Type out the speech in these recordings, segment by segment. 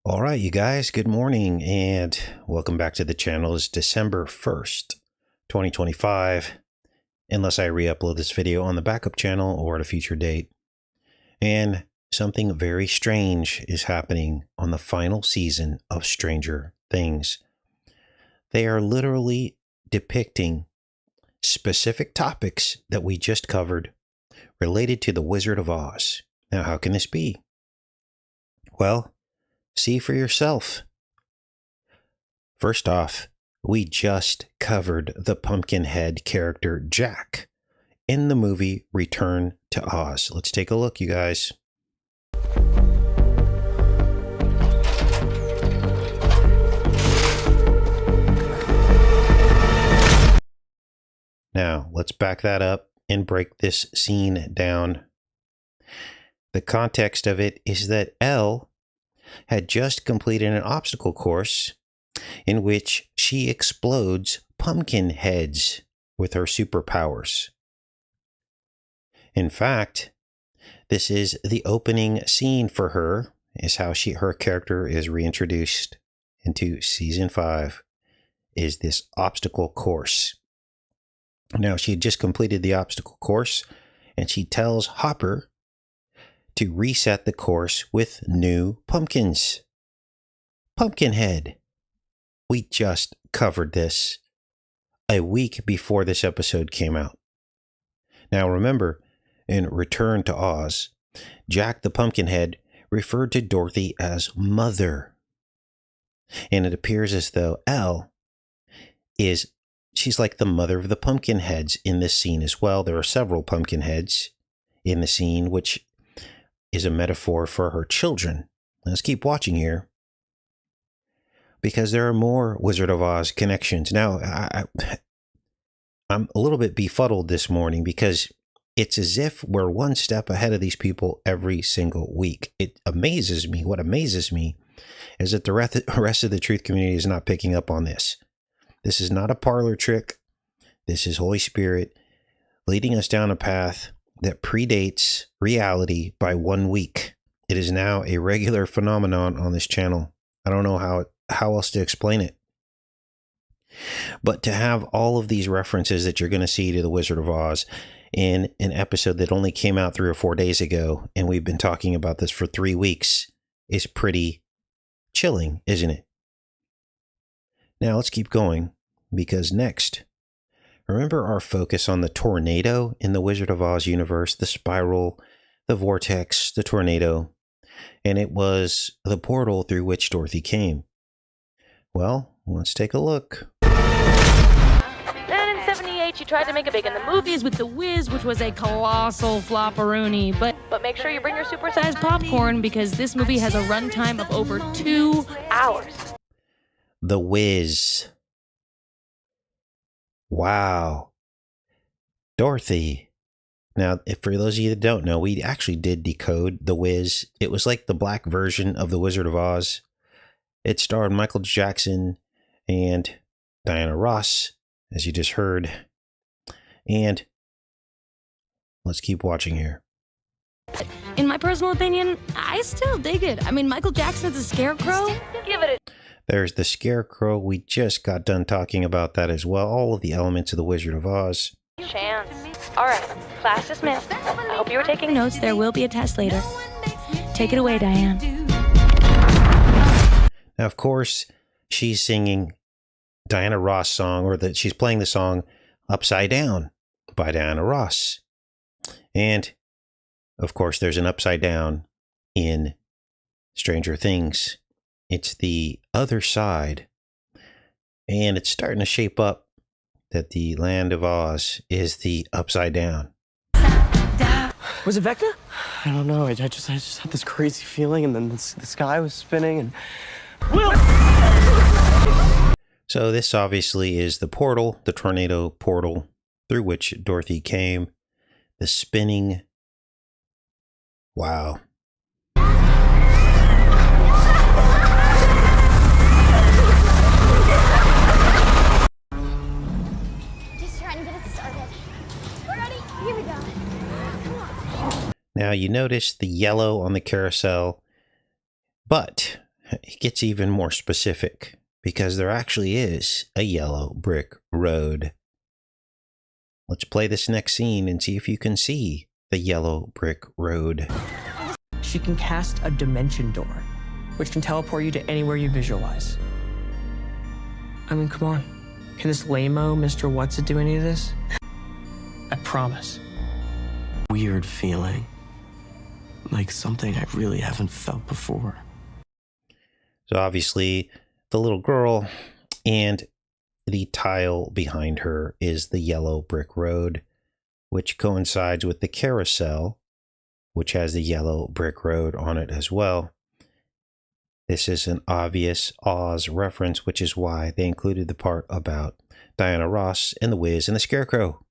All right, you guys, good morning and welcome back to the channel. It's December 1st, 2025, unless I re-upload this video on the backup channel or at a future date. And something very strange is happening on the final season of Stranger Things. They are literally depicting specific topics that we just covered related to the Wizard of Oz. Now, how can this be? Well, see for yourself. First off, we just covered the Pumpkinhead character Jack in the movie Return to Oz. Let's take a look, you guys. Now, let's back that up and break this scene down. The context of it is that Elle had just completed an obstacle course in which she explodes pumpkin heads with her superpowers. In fact, this is the opening scene for her, is how her character is reintroduced into season 5, is this obstacle course. Now, she had just completed the obstacle course, and she tells Hopper to reset the course with new pumpkins. Pumpkinhead. We just covered this a week before this episode came out. Now remember, in Return to Oz, Jack the Pumpkinhead referred to Dorothy as Mother. And it appears as though Elle she's like the mother of the Pumpkinheads in this scene as well. There are several Pumpkinheads in the scene, which is a metaphor for her children. Let's keep watching here, because there are more Wizard of Oz connections. Now, I'm a little bit befuddled this morning because it's as if we're one step ahead of these people every single week. It amazes me. What amazes me is that the rest of the truth community is not picking up on this. This is not a parlor trick. This is Holy Spirit leading us down a path that predates reality by 1 week. It is now a regular phenomenon on this channel. I don't know how else to explain it. But to have all of these references that you're going to see to the Wizard of Oz in an episode that only came out 3 or 4 days ago, and we've been talking about this for 3 weeks, is pretty chilling, isn't it? Now let's keep going, because next, remember our focus on the tornado in the Wizard of Oz universe, the spiral, the vortex, the tornado, and it was the portal through which Dorothy came. Well, let's take a look. Then in 78, she tried to make it big in the movies with The Wiz, which was a colossal flopperoonie. But make sure you bring your super-sized popcorn, because this movie has a runtime of over 2 hours. The Wiz. Wow. Dorothy. Now, for those of you that don't know, we actually did decode The Wiz. It was like the black version of The Wizard of Oz. It starred Michael Jackson and Diana Ross, as you just heard. And let's keep watching here. In my personal opinion, I still dig it. I mean, Michael Jackson's a scarecrow. Give it a... There's the Scarecrow. We just got done talking about that as well. All of the elements of the Wizard of Oz. Chance. All right, class dismissed. I hope you were taking notes. There will be a test later. Take it away, Diane. Now, of course, she's singing Diana Ross song, or that she's playing the song Upside Down by Diana Ross. And, of course, there's an upside down in Stranger Things. It's the other side, and it's starting to shape up that the land of Oz is the upside down. Was it Vecna? I don't know. I just had this crazy feeling, and then the sky was spinning, and... So this obviously is the portal, the tornado portal through which Dorothy came. The spinning. Wow. Now you notice the yellow on the carousel, but it gets even more specific because there actually is a yellow brick road. Let's play this next scene and see if you can see the yellow brick road. She can cast a dimension door, which can teleport you to anywhere you visualize. I mean, come on. Can this lame-o Mr. What's-It do any of this? I promise. Weird feeling. Like something I really haven't felt before. So obviously, the little girl and the tile behind her is the yellow brick road, which coincides with the carousel, which has the yellow brick road on it as well. This is an obvious Oz reference, which is why they included the part about Diana Ross and the Wiz and the Scarecrow.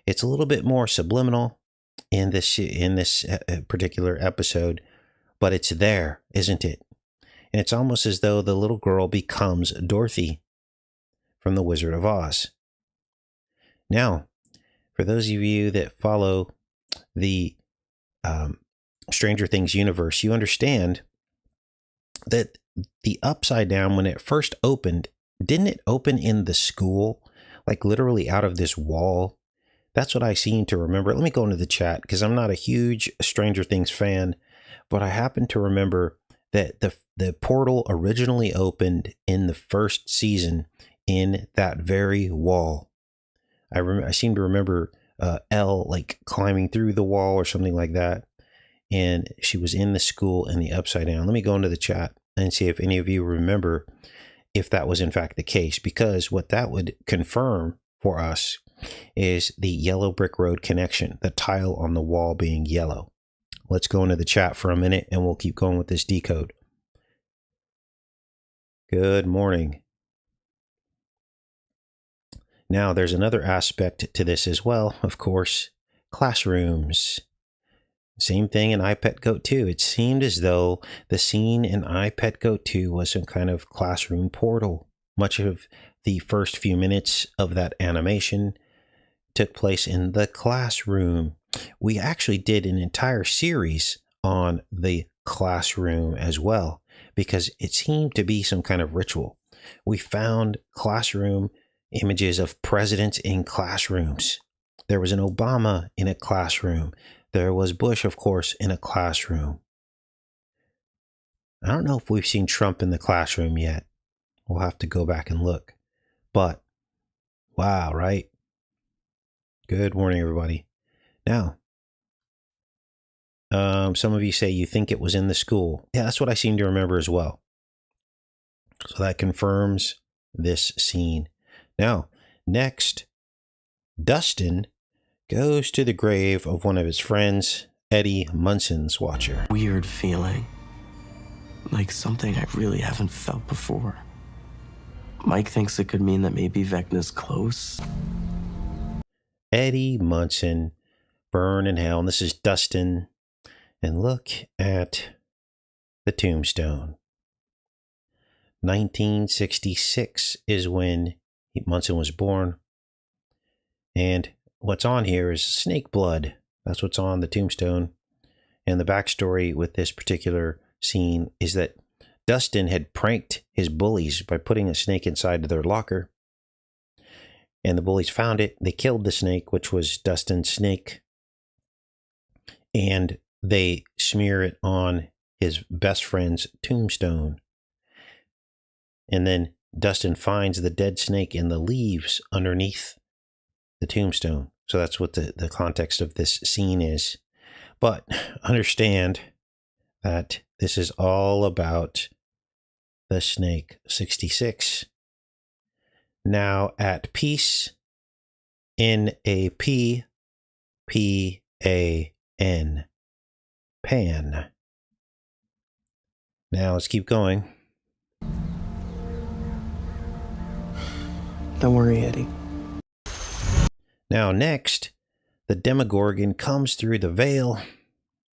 It's a little bit more subliminal in this particular episode, but it's there, isn't it? And it's almost as though the little girl becomes Dorothy from The Wizard of Oz. Now, for those of you that follow the Stranger Things universe, you understand that the Upside Down, when it first opened, didn't it open in the school, like literally out of this wall? That's what I seem to remember. Let me go into the chat because I'm not a huge Stranger Things fan, but I happen to remember that the portal originally opened in the first season in that very wall. I seem to remember Elle like climbing through the wall or something like that, and she was in the school in the Upside Down. Let me go into the chat and see if any of you remember if that was in fact the case, because what that would confirm for us is the yellow brick road connection, the tile on the wall being yellow. Let's go into the chat for a minute and we'll keep going with this decode. Good morning. Now, there's another aspect to this as well, of course, classrooms. Same thing in I, Pet, Goat 2. It seemed as though the scene in I, Pet, Goat 2 was some kind of classroom portal. Much of the first few minutes of that animation took place in the classroom. We actually did an entire series on the classroom as well, because it seemed to be some kind of ritual. We found classroom images of presidents in classrooms. There was an Obama in a classroom. There was Bush, of course, in a classroom. I don't know if we've seen Trump in the classroom yet. We'll have to go back and look. But, wow, right? Good morning, everybody. Now, some of you say you think it was in the school. Yeah, that's what I seem to remember as well. So that confirms this scene. Now, next, Dustin goes to the grave of one of his friends, Eddie Munson's watcher. Weird feeling. Like something I really haven't felt before. Mike thinks it could mean that maybe Vecna's close. Eddie Munson, burn in hell. And this is Dustin. And look at the tombstone. 1966 is when Munson was born. And what's on here is snake blood. That's what's on the tombstone. And the backstory with this particular scene is that Dustin had pranked his bullies by putting a snake inside their locker. And the bullies found it. They killed the snake, which was Dustin's snake. And they smear it on his best friend's tombstone. And then Dustin finds the dead snake in the leaves underneath the tombstone. So that's what the context of this scene is. But understand that this is all about the snake 66. Now at peace, N-A-P-P-A-N, Pan. Now let's keep going. Don't worry, Eddie. Now next, the Demogorgon comes through the veil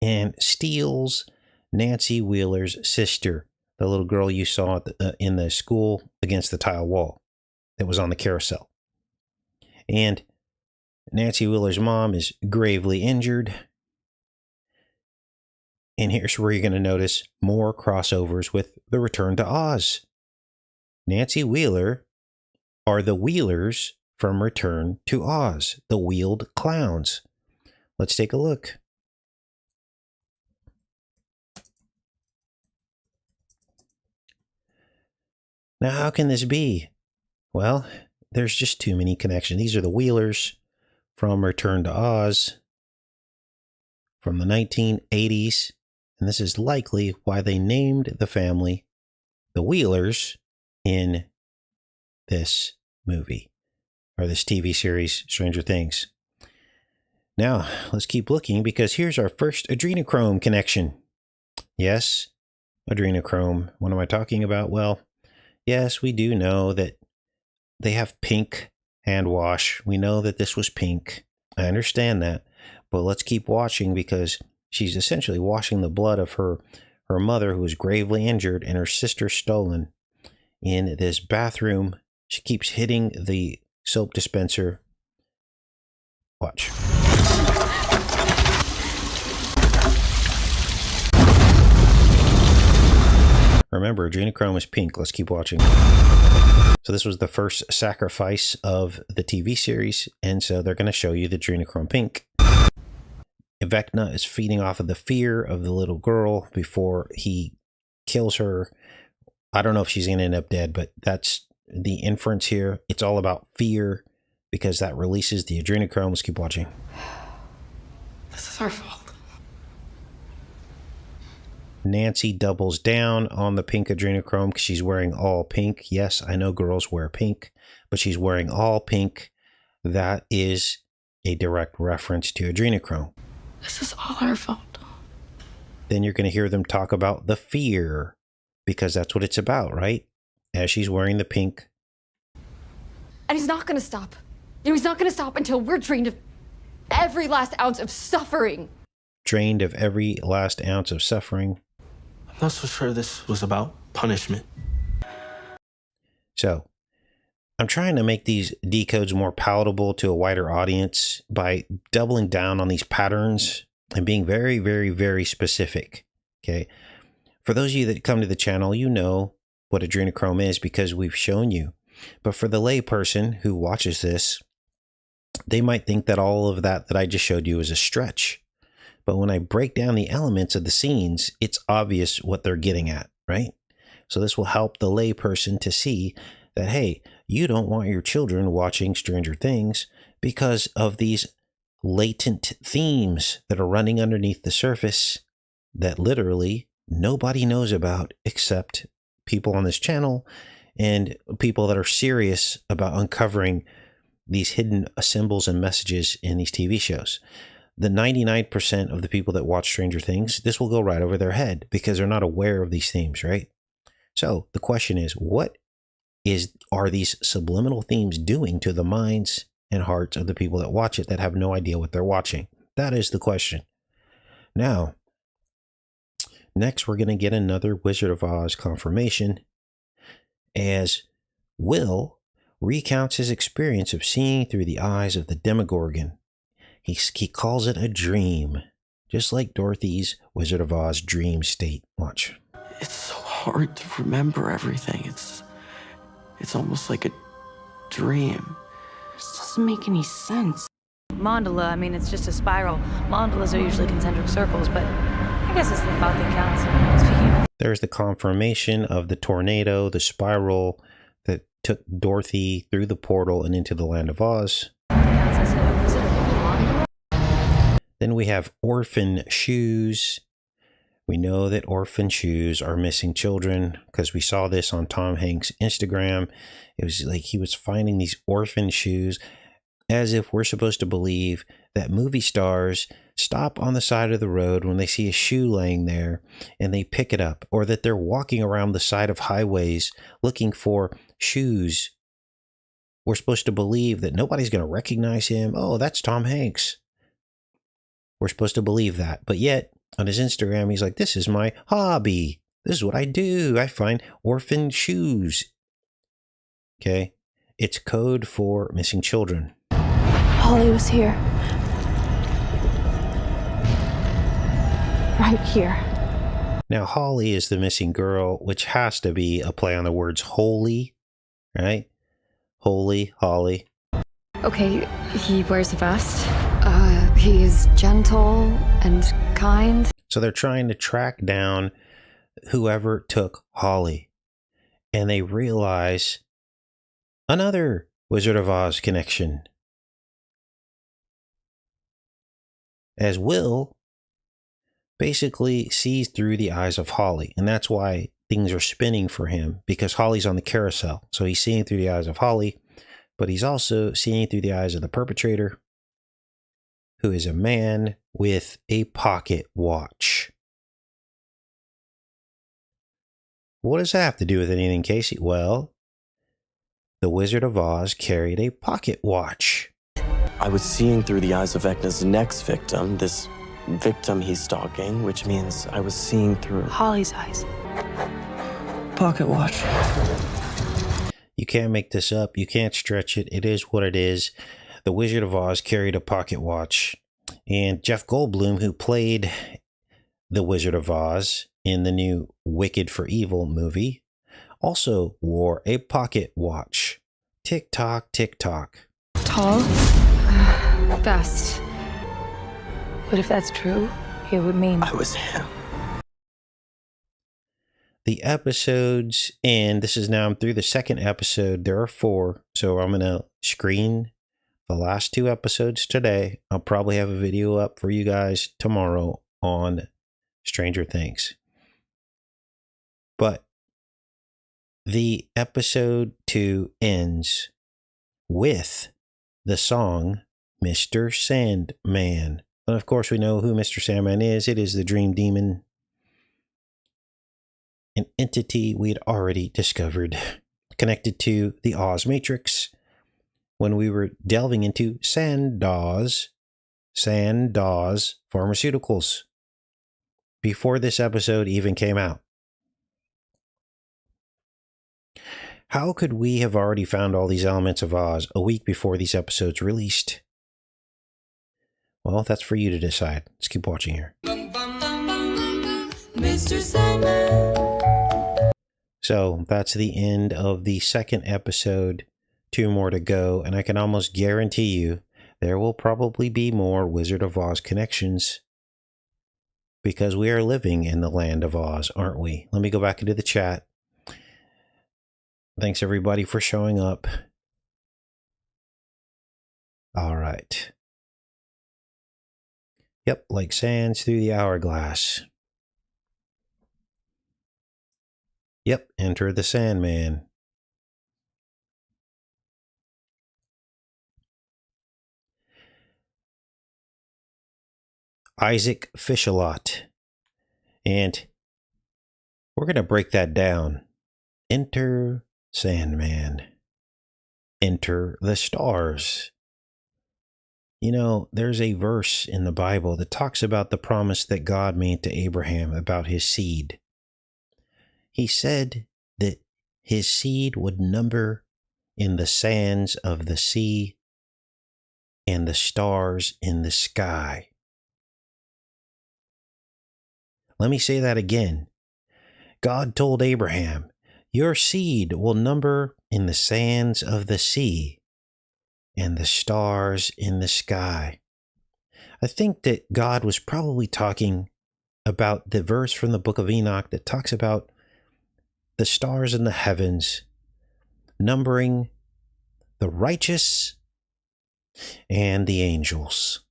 and steals Nancy Wheeler's sister, the little girl you saw in the school against the tile wall that was on the carousel. And Nancy Wheeler's mom is gravely injured. And here's where you're going to notice more crossovers with The Return to Oz. Nancy Wheeler are the Wheelers from Return to Oz, the wheeled clowns. Let's take a look. Now, how can this be? Well, there's just too many connections. These are the Wheelers from Return to Oz from the 1980s. And this is likely why they named the family the Wheelers in this movie, or this TV series, Stranger Things. Now, let's keep looking, because here's our first adrenochrome connection. Yes, adrenochrome. What am I talking about? Well, yes, we do know that they have pink hand wash. We know that this was pink. I understand that. But let's keep watching, because she's essentially washing the blood of her mother, who was gravely injured, and her sister stolen in this bathroom. She keeps hitting the soap dispenser. Watch. Remember, adrenochrome is pink. Let's keep watching. So this was the first sacrifice of the TV series, and so they're going to show you the adrenochrome pink. Vecna is feeding off of the fear of the little girl before he kills her. I don't know if she's going to end up dead, but that's the inference here. It's all about fear, because that releases the adrenochrome. Let's keep watching. This is our fault. Nancy doubles down on the pink adrenochrome because she's wearing all pink. Yes, I know girls wear pink, but she's wearing all pink. That is a direct reference to adrenochrome. This is all our fault. Then you're going to hear them talk about the fear, because that's what it's about, right? As she's wearing the pink. And he's not going to stop. He's not going to stop until we're drained of every last ounce of suffering. Drained of every last ounce of suffering. I'm not so sure this was about punishment. So, I'm trying to make these decodes more palatable to a wider audience by doubling down on these patterns and being very, very, very specific. Okay. For those of you that come to the channel, you know what adrenochrome is because we've shown you. But for the lay person who watches this, they might think that all of that I just showed you is a stretch. But when I break down the elements of the scenes, it's obvious what they're getting at, right? So this will help the lay person to see that, hey, you don't want your children watching Stranger Things because of these latent themes that are running underneath the surface that literally nobody knows about except people on this channel and people that are serious about uncovering these hidden symbols and messages in these TV shows. The 99% of the people that watch Stranger Things, this will go right over their head because they're not aware of these themes, right? So the question is, what are these subliminal themes doing to the minds and hearts of the people that watch it that have no idea what they're watching? That is the question. Now, next we're going to get another Wizard of Oz confirmation as Will recounts his experience of seeing through the eyes of the Demogorgon. He calls it a dream, just like Dorothy's Wizard of Oz dream state. Watch. It's so hard to remember everything. It's almost like a dream. This doesn't make any sense. Mandala, I mean, it's just a spiral. Mandalas are usually concentric circles, but I guess it's the thought that counts. Speaking of... There's the confirmation of the tornado, the spiral that took Dorothy through the portal and into the land of Oz. Then we have orphan shoes. We know that orphan shoes are missing children because we saw this on Tom Hanks' Instagram. It was like he was finding these orphan shoes, as if we're supposed to believe that movie stars stop on the side of the road when they see a shoe laying there and they pick it up, or that they're walking around the side of highways looking for shoes. We're supposed to believe that nobody's going to recognize him. Oh, that's Tom Hanks. We're supposed to believe that. But yet, on his Instagram, he's like, this is my hobby. This is what I do. I find orphan shoes. Okay? It's code for missing children. Holly was here. Right here. Now, Holly is the missing girl, which has to be a play on the words holy, right? Holy, Holly. Okay, he wears a vest. He is gentle and kind. So they're trying to track down whoever took Holly. And they realize another Wizard of Oz connection. As Will basically sees through the eyes of Holly. And that's why things are spinning for him, because Holly's on the carousel. So he's seeing through the eyes of Holly, but he's also seeing through the eyes of the perpetrator, who is a man with a pocket watch. What does that have to do with anything, Casey? Well, the Wizard of Oz carried a pocket watch. I was seeing through the eyes of Vecna's next victim, this victim he's stalking, which means I was seeing through Holly's eyes. Pocket watch. You can't make this up. You can't stretch it. It is what it is. The Wizard of Oz carried a pocket watch. And Jeff Goldblum, who played the Wizard of Oz in the new Wicked for Evil movie, also wore a pocket watch. Tick tock, tick tock. Tall? Vest. But if that's true, it would mean I was him. The episodes, and this is now I'm through the second episode. There are 4, so I'm going to screen the last 2 episodes today. I'll probably have a video up for you guys tomorrow on Stranger Things. But the episode 2 ends with the song Mr. Sandman. And of course, we know who Mr. Sandman is. It is the Dream Demon, an entity we had already discovered, connected to the Oz Matrix when we were delving into Sandoz Pharmaceuticals before this episode even came out. How could we have already found all these elements of Oz a week before these episodes released? Well, that's for you to decide. Let's keep watching here. Mr. Sandman. So that's the end of the second episode. 2 more to go, and I can almost guarantee you there will probably be more Wizard of Oz connections, because we are living in the land of Oz, aren't we? Let me go back into the chat. Thanks everybody for showing up. All right. Yep, like sands through the hourglass. Yep, enter the Sandman. Isaac Fishalot. And we're going to break that down. Enter Sandman. Enter the stars. You know, there's a verse in the Bible that talks about the promise that God made to Abraham about his seed. He said that his seed would number in the sands of the sea and the stars in the sky. Let me say that again. God told Abraham, your seed will number in the sands of the sea and the stars in the sky. I think that God was probably talking about the verse from the book of Enoch that talks about the stars in the heavens numbering the righteous and the angels,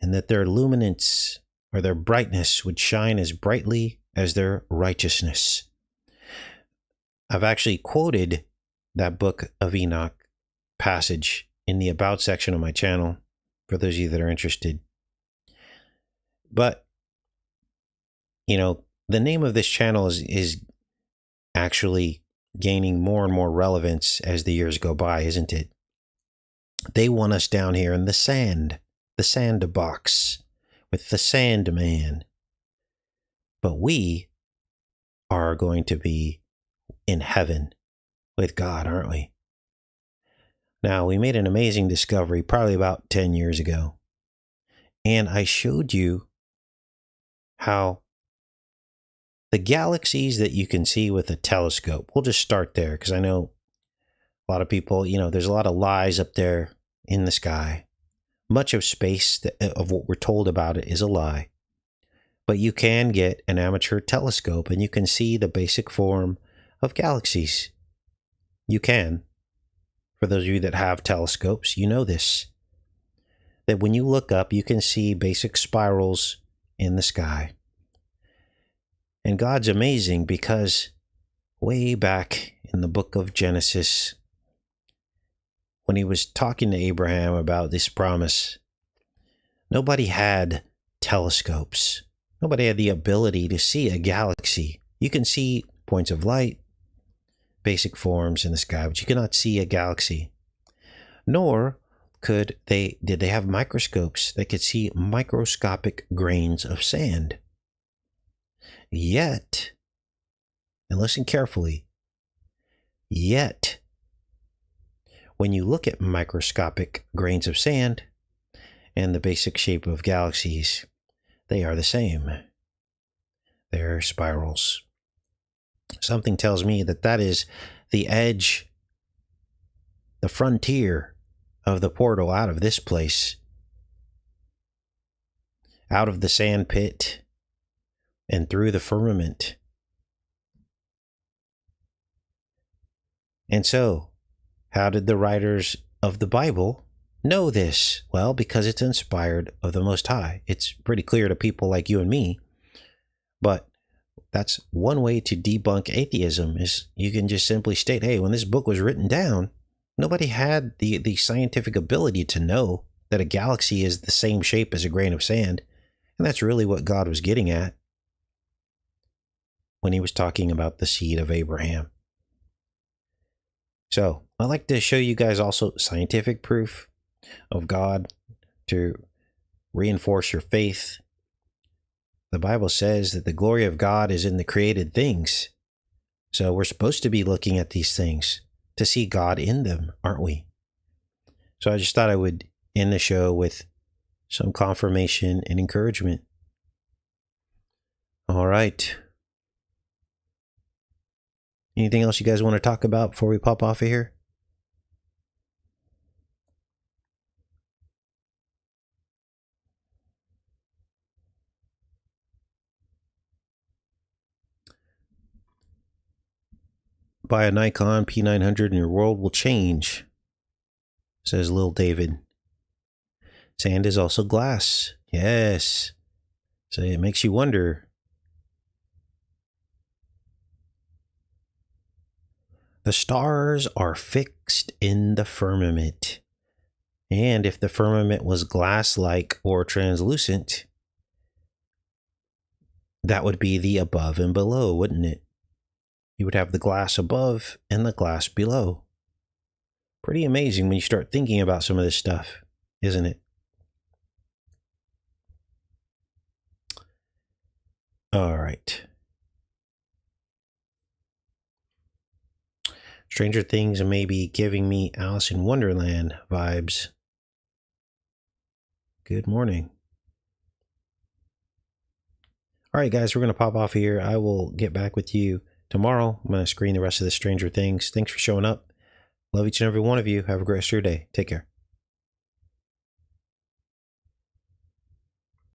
and that their luminance or their brightness would shine as brightly as their righteousness. I've actually quoted that book of Enoch passage in the About section of my channel for those of you that are interested. But, you know, the name of this channel is actually gaining more and more relevance as the years go by, isn't it? They want us down here in the sandbox with the Sandman. But we are going to be in heaven with God, aren't we? Now, we made an amazing discovery probably about 10 years ago. And I showed you how The galaxies that you can see with a telescope, we'll just start there because I know a lot of people, there's a lot of lies up there in the sky. Much of space of what we're told about it is a lie. But you can get an amateur telescope and you can see the basic form of galaxies. You can. For those of you that have telescopes, you know this. That when you look up, you can see basic spirals in the sky. And God's amazing because way back in the book of Genesis, when he was talking to Abraham about this promise, nobody had telescopes. Nobody had the ability to see a galaxy. You can see points of light, basic forms in the sky, but you cannot see a galaxy. Nor did they have microscopes that could see microscopic grains of sand. Yet, and listen carefully, yet, when you look at microscopic grains of sand and the basic shape of galaxies, they are the same. They're spirals. Something tells me that is the edge, the frontier of the portal out of this place, out of the sand pit and through the firmament. And so, how did the writers of the Bible know this? Well, because it's inspired of the Most High. It's pretty clear to people like you and me, but that's one way to debunk atheism is you can just simply state, hey, when this book was written down, nobody had the scientific ability to know that a galaxy is the same shape as a grain of sand. And that's really what God was getting at when he was talking about the seed of Abraham. So I'd like to show you guys also scientific proof of God to reinforce your faith. The Bible says that the glory of God is in the created things. So we're supposed to be looking at these things to see God in them, aren't we? So I just thought I would end the show with some confirmation and encouragement. All right. Anything else you guys want to talk about before we pop off of here? Buy a Nikon P900 and your world will change, says Lil David. Sand is also glass. Yes. So it makes you wonder. The stars are fixed in the firmament. And if the firmament was glass-like or translucent, that would be the above and below, wouldn't it? You would have the glass above and the glass below. Pretty amazing when you start thinking about some of this stuff, isn't it? All right. Stranger Things may be giving me Alice in Wonderland vibes. Good morning. All right, guys, we're going to pop off here. I will get back with you tomorrow. I'm going to screen the rest of the Stranger Things. Thanks for showing up. Love each and every one of you. Have a great rest of your day. Take care.